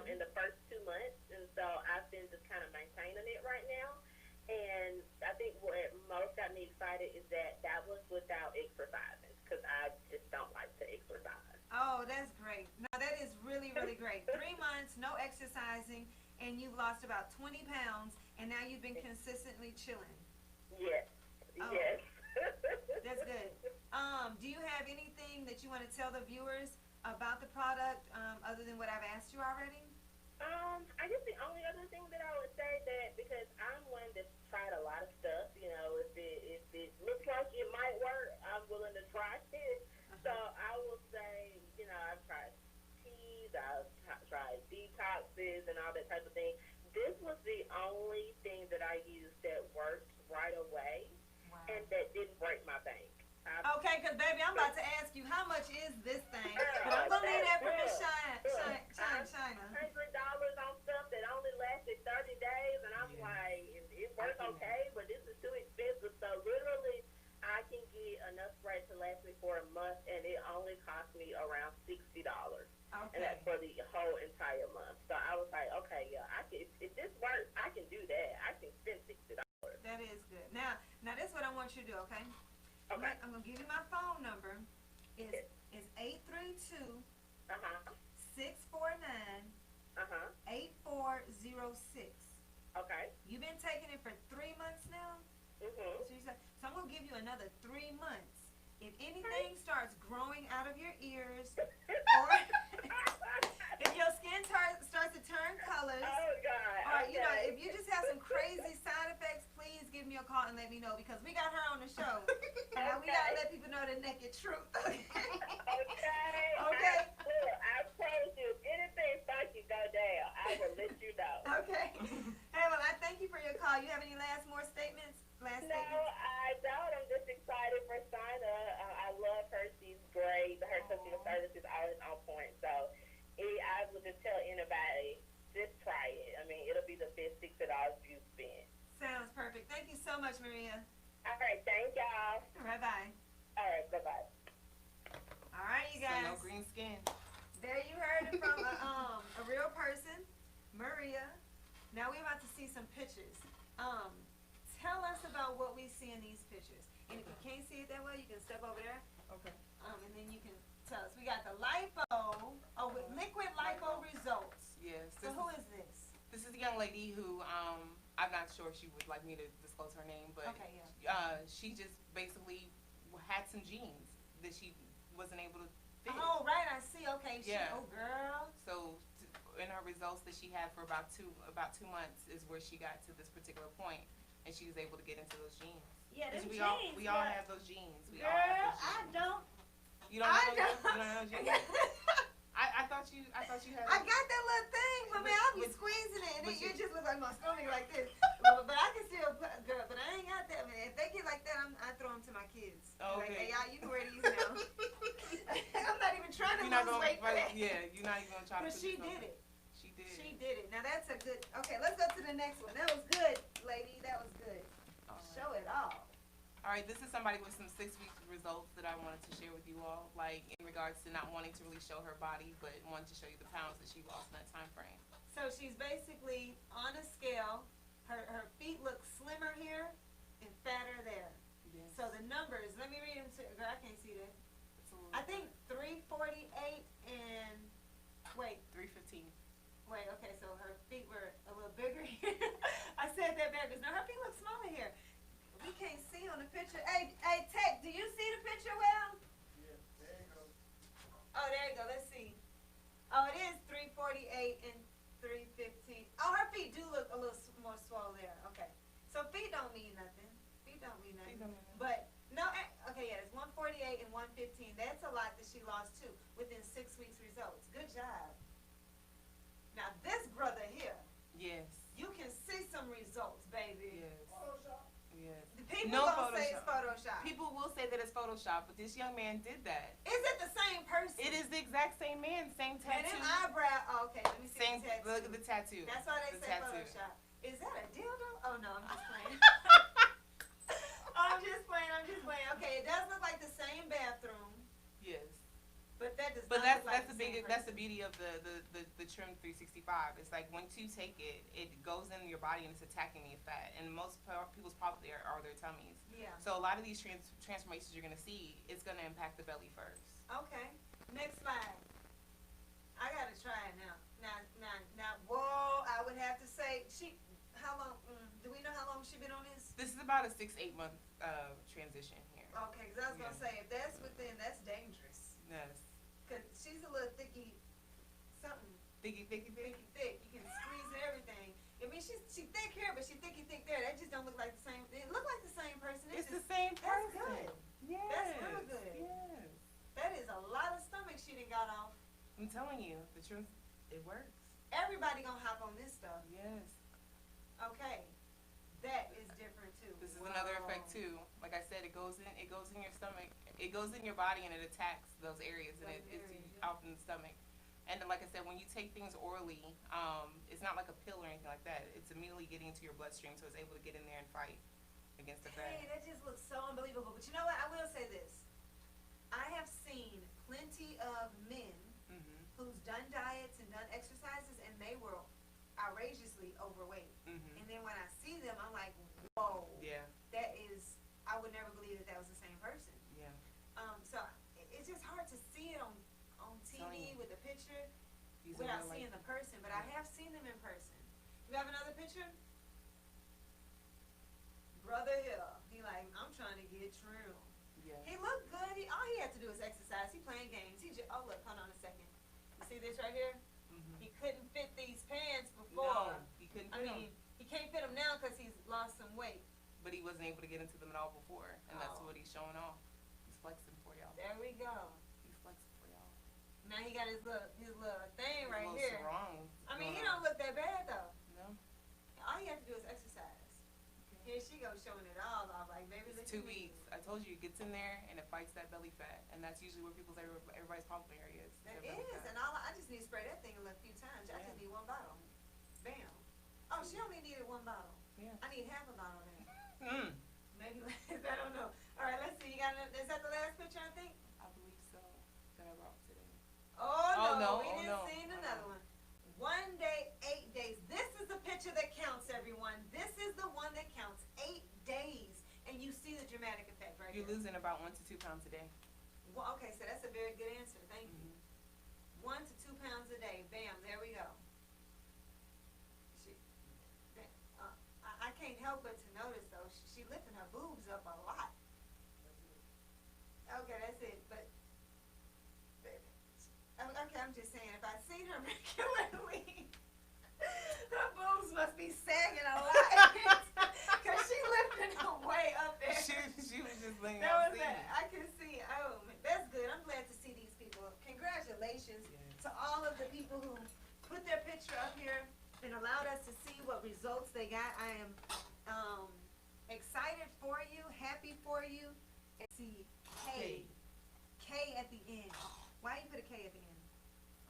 in the first 2 months, and so I've been just kind of maintaining it right now. And I think what most got me excited is that was without exercising, because I just don't like to exercise. Oh, that's great. No, that is really, really great. 3 months, no exercising, and you've lost about 20 pounds, and now you've been consistently chilling. Yes. Oh. Yes. That's good. Do you have anything that you want to tell the viewers about the product, other than what I've asked you already? I guess the only other thing that I would say that, because I'm one that's tried a lot of stuff, you know, if it looks like it might work, I'm willing to try it. So I will say, you know, I've tried teas, I've tried detoxes and all that type of thing. This was the only thing that I used that worked right away. Wow. And that didn't break my bank. Okay, because baby, I'm about to ask you, how much is this thing? But I'm going to leave that for Miss Shina. $100 on stuff that only lasted 30 days, and I'm like, it works okay, but this is too expensive. So literally, I can get enough spray to last me for a month, and it only cost me around $60. Okay. And that's for the whole entire month. So I was like, okay, yeah, I can. If this works, I can do that. I can spend $60. That is good. Now this is what I want you to do, okay? Okay. I'm going to give you my phone number. It's 832 649 8406. Okay. You've been taking it for 3 months now? Mhm. So I'm going to give you another 3 months. If anything starts growing out of your ears, or if your skin starts to turn colors, Oh God. or Okay. you know, if you just have some crazy side effects, please give me a call and let me know, because we got her on the show. And we gotta let people know the naked truth. Okay. Okay. Look, I promise you, if anything starts to go down, I will let you know. Okay. Hey, well, I thank you for your call. You have any more statements? No, I don't. I'm just excited for Shina. I love her. She's great. Her customer service is always on point. So I would just tell anybody, just try it. I mean, it'll be the best $60 you spend. Sounds perfect. Thank you so much, Maria. All right. Thank y'all. Bye-bye. All right. Bye-bye. All right, you So guys. no green skin. There you heard it from a real person, Maria. Now we're about to see some pictures. Tell us about what we see in these pictures. And if you can't see it that way, you can step over there. Okay. And then you can tell us. We got the lipo, with liquid lipo results. Yes. So who is this? This is a young lady who I'm not sure if she would like me to disclose her name, but Okay, yeah. she just basically had some genes that she wasn't able to okay. Yeah. Oh, girl. So in her results that she had for about 2 months is where she got to this particular point, and she was able to get into those genes. Yeah, them 'Cause we genes, all but- have those genes. We Girl, all have those I genes. don't. You don't have I those genes? You don't have those genes? I thought you had. I got that little thing, but man, I'll be But- squeezing it, and but it you- just looks like my stomach like this. But I can still, girl, but I ain't got that, man. If they get like that, I throw them to my kids. Oh, Like, okay. hey, y'all, you can wear these now. I'm not even trying to You're not lose gonna, weight for that. yeah, you're not even gonna try to. But put she yourself- did it. She did. She did it. Now that's a good. Okay, let's go to the next one. That was good, lady. That was good. All right. Show it all. All right, this is somebody with some 6-week results that I wanted to share with you all, like in regards to not wanting to really show her body, but wanting to show you the pounds that she lost in that time frame. So she's basically on a scale. Her feet look slimmer here and fatter there. Yes. So the numbers, let me read them to girl, I can't see that. It's a little I think 348 and wait, 315. wait, okay, so her feet were a little bigger here. I said that backwards. No, her feet look smaller here. We can't see on the picture. Hey, Tech, do you see the picture well? Yeah, there you go. Oh, there you go. Let's see. Oh, it is 348 and 315. Oh, her feet do look a little more swole there. Okay. So feet don't mean nothing. Feet don't mean nothing. But no, okay, yeah, it's 148 and 115. That's a lot that she lost too within 6 weeks results. Good job. Now this brother here, Yes. you can see some results, baby. Yes. Photoshop. Yes. The people No gonna say it's Photoshop. People will say that it's Photoshop, but this young man did that. Is it the same person? It is the exact same man, same Man, tattoo. them eyebrow. Oh, okay, let me see Same. the tattoo. Look at the tattoo. That's why they The say tattoo. Photoshop. Is that a dildo? Oh no, I'm just playing. I'm just playing. Okay, it does look like the same bathroom, Yes. but that does But not look like that's the same big that's the person. beauty of the trim 365. It's like once you take it, it goes in your body and it's attacking the fat. And most people's probably are their tummies. Yeah. So a lot of these transformations you're gonna see, it's gonna impact the belly first. Okay. Next slide. I gotta try it now. Now. Whoa! I would have to say she. How long? Do we know how long she been on this? This is about a 6-8 month transition here. Okay, because I was gonna Yeah. say if that's within, that's dangerous. Yes. Cause she's a little thicky, something. Thicky. Thick. You can squeeze and everything. I mean, she thick here, but she thick there. That just don't look like the same. It look like the same person. It's the just, same that's person. good. Yes. That's real good. Yes. That is a lot of stomach she done got off. I'm telling you, the truth, it works. Everybody gonna hop on this stuff. Yes. Okay. That is different too. This is another effect Whoa. too. Like I said, it goes in your stomach. It goes in your body and it attacks those areas and Those it's areas, yeah. out in the stomach. And then, like I said, when you take things orally, it's not like a pill or anything like that. It's immediately getting into your bloodstream, so it's able to get in there and fight against the Hey, fat. that just looks so unbelievable. But you know what? I will say this. I have seen plenty of men Mhm. who's done diets and done exercises, and they were outrageously overweight. Mhm. And then when I see them, I'm like, whoa, Yeah. that is, I would never believe that was the same person. Yeah. So it's just hard to see it on Telling TV you. with a picture These are without real seeing life- the person, but I Yeah. have seen them in person. You have another picture? Brother Hill, he like, I'm trying to get trim. Yeah. He looked good. All he had to do was exercise. He playing games. He just, oh look, hold on a second. You see this right here? Mhm. He couldn't fit these pants before. No, he couldn't I fit 'em. mean, he can't fit them now because he's lost some weight. But he wasn't able to get into them at all before, and that's Oh. what he's showing off. He's flexing for y'all. There we go. He's flexing for y'all. Now he got his little thing right a little here. sarong I mean, going he on. don't look that bad though. No. All he has to do is exercise. Here she goes showing it all off. Like, baby, It's look 2 at me. weeks. I told you, it gets in there and it fights that belly fat, and that's usually where everybody's problem area is. That their belly is, fat. and I just need to spray that thing a few times. I Yeah. just need one bottle. Bam. Oh, she only needed one bottle. Yeah. I need half a bottle then. Maybe less. I don't know. All right, let's see. You got another, is that the last picture? I think. I believe so. That I brought today. Oh no, we oh, didn't no. see another one. 1 day, 8 days. This is the picture that counts, everyone. This is the one that counts. 8 days, and you see the dramatic effect right You're here. losing about 1 to 2 pounds a day. Well, okay, so that's a very good answer. Thank you. Mhm. 1 to 2 pounds a day. Bam, there we go. She, I can't help but to notice though, she lifting her boobs up a lot. Okay, that's it. But just saying, if I seen her regularly, her boobs must be sagging a lot. Cause she lifting her way up there. She was just laying That out was seeing. that. I can see. Oh, man, that's good. I'm glad to see these people. Congratulations to all of the people who put their picture up here and allowed us to see what results they got. I am excited for you, happy for you. And see K at the end. Why you put a K at the end?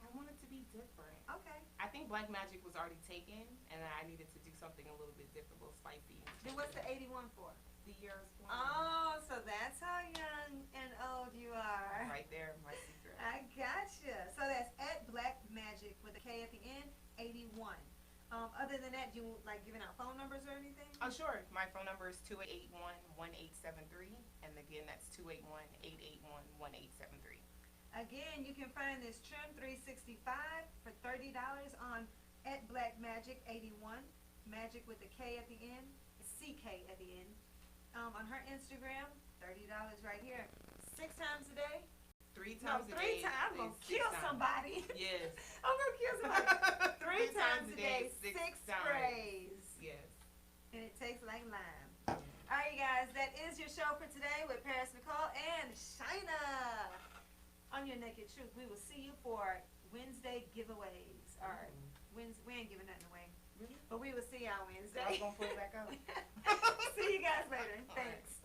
I want it to be different. Okay. I think Black Magic was already taken, and I needed to do something a little bit different, a little spicy. Then what's the 81 for? The year is born. Oh, so that's how young and old you are. Right there, my secret. I gotcha. So that's at Black Magic with a K at the end, 81. Other than that, do you like giving out phone numbers or anything? Oh, sure. My phone number is 281-1873, and again, that's 281-881-1873. Again, you can find this trim 365 for $30 on at Black Magic 81, Magic with a K at the end, CK at the end. On her Instagram, $30 right here. 6 times a day. 3 times a No, 3 day. times. I'm gonna is 6 kill times. somebody. Yes. I'm gonna kill somebody. 3 times a day, 6 times. sprays. Yes. And it tastes like lime. Alright, you guys, that is your show for today with Paris Nicole and Shina. On Your Naked Truth, we will see you for Wednesday giveaways. Or Wednesday, we ain't giving nothing away. Really? But we will see y'all Wednesday. I was gonna put it back out. See you guys later. Thanks.